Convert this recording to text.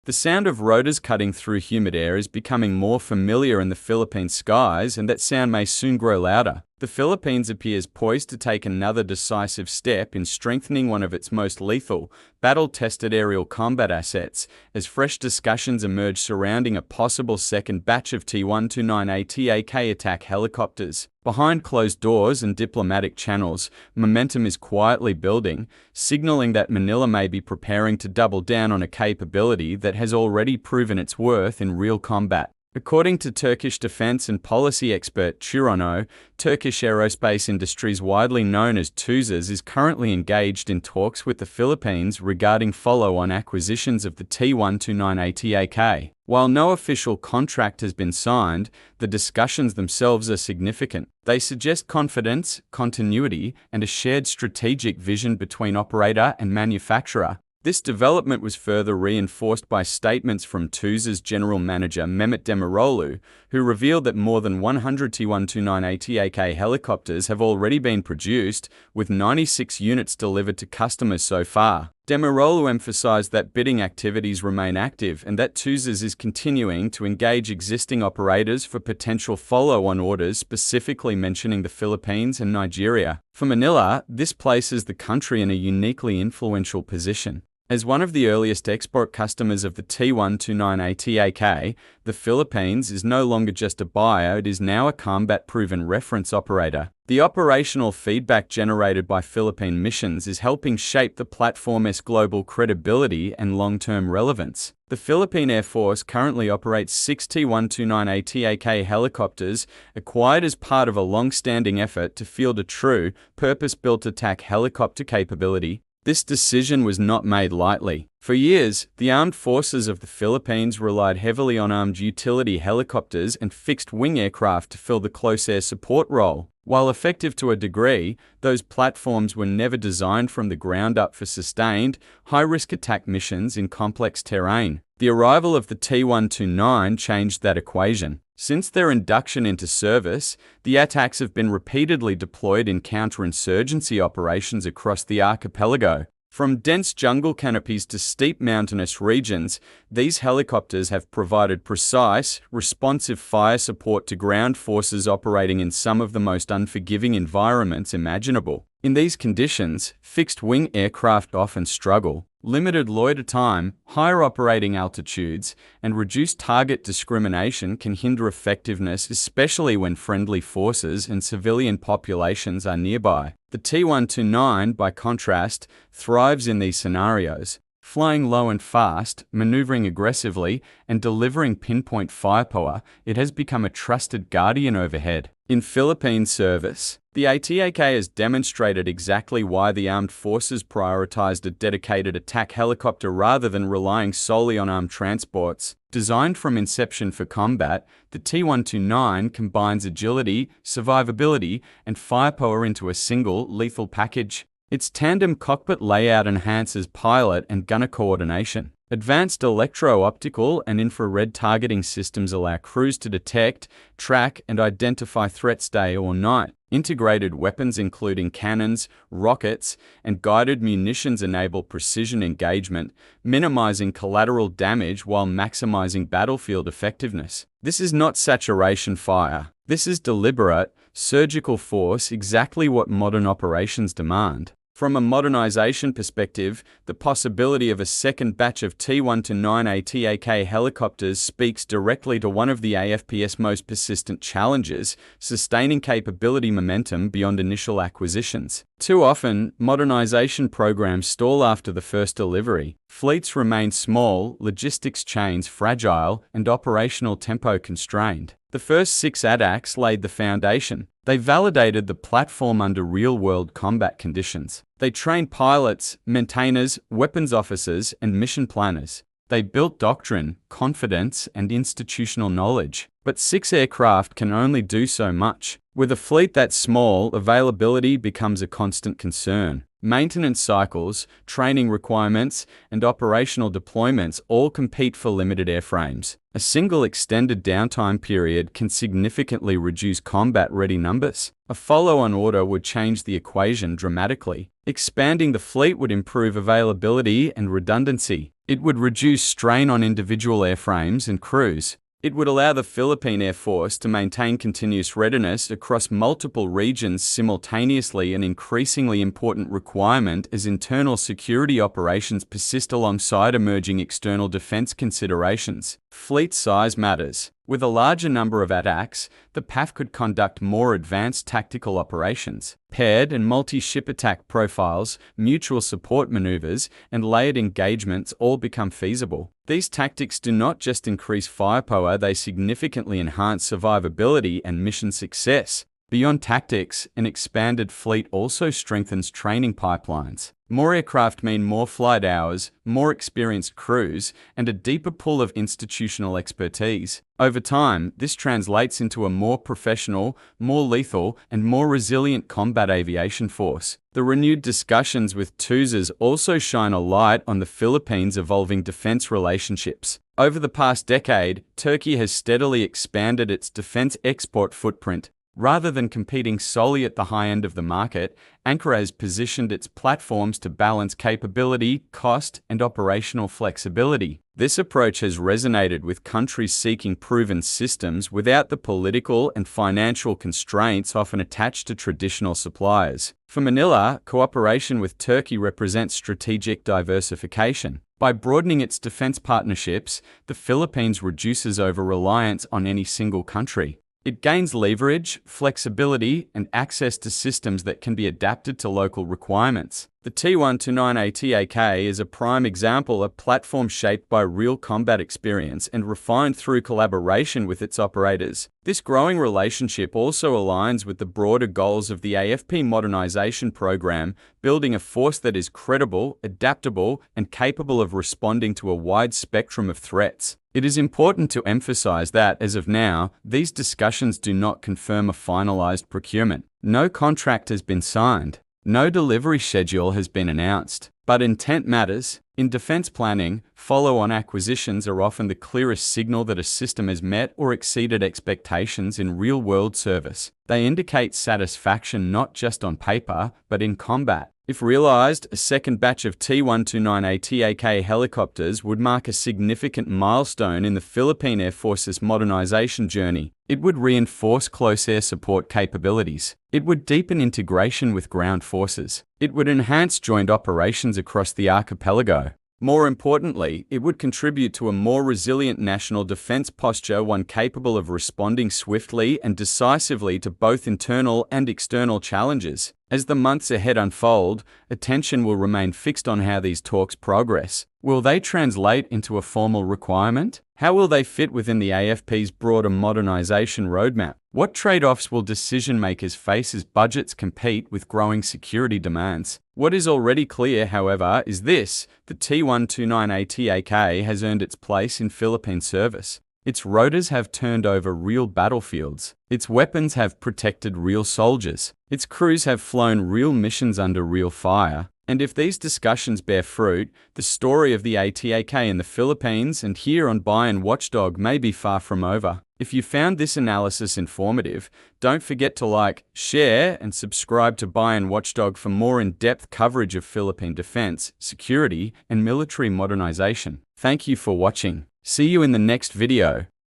The sound of rotors cutting through humid air is becoming more familiar in the Philippine skies, and that sound may soon grow louder. The Philippines appears poised to take another decisive step in strengthening one of its most lethal, battle-tested aerial combat assets, as fresh discussions emerge surrounding a possible second batch of T129 ATAK ATAK helicopters. Behind closed doors and diplomatic channels, momentum is quietly building, signaling that Manila may be preparing to double down on a capability that has already proven its worth in real combat. According to Turkish defense and policy expert Turan Oğuz, Turkish Aerospace Industries, widely known as TUSAŞ, is currently engaged in talks with the Philippines regarding follow-on acquisitions of the T129 ATAK. While no official contract has been signed, the discussions themselves are significant. They suggest confidence, continuity, and a shared strategic vision between operator and manufacturer. This development was further reinforced by statements from TUSAŞ's general manager Mehmet Demirolu, who revealed that more than 100 T129 ATAK helicopters have already been produced, with 96 units delivered to customers so far. Demirolu emphasized that bidding activities remain active and that TUSAŞ is continuing to engage existing operators for potential follow-on orders, specifically mentioning the Philippines and Nigeria. For Manila, this places the country in a uniquely influential position. As one of the earliest export customers of the T129 ATAK, the Philippines is no longer just a buyer, it is now a combat-proven reference operator. The operational feedback generated by Philippine missions is helping shape the platform's global credibility and long-term relevance. The Philippine Air Force currently operates 6 T129 ATAK helicopters, acquired as part of a long-standing effort to field a true, purpose-built attack helicopter capability. This decision was not made lightly. For years, the armed forces of the Philippines relied heavily on armed utility helicopters and fixed-wing aircraft to fill the close air support role. While effective to a degree, those platforms were never designed from the ground up for sustained, high-risk attack missions in complex terrain. The arrival of the T129 changed that equation. Since their induction into service, the ATAKs have been repeatedly deployed in counterinsurgency operations across the archipelago. From dense jungle canopies to steep mountainous regions, these helicopters have provided precise, responsive fire support to ground forces operating in some of the most unforgiving environments imaginable. In these conditions, fixed-wing aircraft often struggle. Limited loiter time, higher operating altitudes, and reduced target discrimination can hinder effectiveness, especially when friendly forces and civilian populations are nearby. The T129, by contrast, thrives in these scenarios. Flying low and fast, maneuvering aggressively, and delivering pinpoint firepower, it has become a trusted guardian overhead. In Philippine service, the ATAK has demonstrated exactly why the armed forces prioritized a dedicated attack helicopter rather than relying solely on armed transports. Designed from inception for combat, the T129 combines agility, survivability, and firepower into a single, lethal package. Its tandem cockpit layout enhances pilot and gunner coordination. Advanced electro-optical and infrared targeting systems allow crews to detect, track, and identify threats day or night. Integrated weapons including cannons, rockets, and guided munitions enable precision engagement, minimizing collateral damage while maximizing battlefield effectiveness. This is not saturation fire. This is deliberate, surgical force, exactly what modern operations demand. From a modernization perspective, the possibility of a second batch of T129 ATAK helicopters speaks directly to one of the AFP's most persistent challenges, sustaining capability momentum beyond initial acquisitions. Too often, modernization programs stall after the first delivery. Fleets remain small, logistics chains fragile, and operational tempo constrained. The first 6 ATAKs laid the foundation. They validated the platform under real-world combat conditions. They trained pilots, maintainers, weapons officers, and mission planners. They built doctrine, confidence, and institutional knowledge. But 6 aircraft can only do so much. With a fleet that small, availability becomes a constant concern. Maintenance cycles, training requirements, and operational deployments all compete for limited airframes. A single extended downtime period can significantly reduce combat-ready numbers. A follow-on order would change the equation dramatically. Expanding the fleet would improve availability and redundancy. It would reduce strain on individual airframes and crews. It would allow the Philippine Air Force to maintain continuous readiness across multiple regions simultaneously, an increasingly important requirement as internal security operations persist alongside emerging external defense considerations. Fleet size matters. With a larger number of ATAKs, the PAF could conduct more advanced tactical operations. Paired and multi-ship attack profiles, mutual support maneuvers, and layered engagements all become feasible. These tactics do not just increase firepower, they significantly enhance survivability and mission success. Beyond tactics, an expanded fleet also strengthens training pipelines. More aircraft mean more flight hours, more experienced crews, and a deeper pool of institutional expertise. Over time, this translates into a more professional, more lethal, and more resilient combat aviation force. The renewed discussions with TUSAŞ also shine a light on the Philippines' evolving defense relationships. Over the past decade, Turkey has steadily expanded its defense export footprint. Rather than competing solely at the high end of the market, Ankara has positioned its platforms to balance capability, cost, and operational flexibility. This approach has resonated with countries seeking proven systems without the political and financial constraints often attached to traditional suppliers. For Manila, cooperation with Turkey represents strategic diversification. By broadening its defense partnerships, the Philippines reduces over-reliance on any single country. It gains leverage, flexibility, and access to systems that can be adapted to local requirements. The T129 ATAK is a prime example, a platform shaped by real combat experience and refined through collaboration with its operators. This growing relationship also aligns with the broader goals of the AFP Modernization program, building a force that is credible, adaptable, and capable of responding to a wide spectrum of threats. It is important to emphasize that, as of now, these discussions do not confirm a finalized procurement. No contract has been signed. No delivery schedule has been announced. But intent matters. In defense planning, follow-on acquisitions are often the clearest signal that a system has met or exceeded expectations in real-world service. They indicate satisfaction not just on paper, but in combat. If realized, a second batch of T129 ATAK helicopters would mark a significant milestone in the Philippine Air Force's modernization journey. It would reinforce close air support capabilities. It would deepen integration with ground forces. It would enhance joint operations across the archipelago. More importantly, it would contribute to a more resilient national defense posture, one capable of responding swiftly and decisively to both internal and external challenges. As the months ahead unfold, attention will remain fixed on how these talks progress. Will they translate into a formal requirement? How will they fit within the AFP's broader modernization roadmap? What trade-offs will decision-makers face as budgets compete with growing security demands? What is already clear, however, is this: the T129 ATAK has earned its place in Philippine service. Its rotors have turned over real battlefields. Its weapons have protected real soldiers. Its crews have flown real missions under real fire. And if these discussions bear fruit, the story of the ATAK in the Philippines and here on Buy and Watchdog may be far from over. If you found this analysis informative, don't forget to like, share, and subscribe to Buy and Watchdog for more in-depth coverage of Philippine defense, security, and military modernization. Thank you for watching. See you in the next video.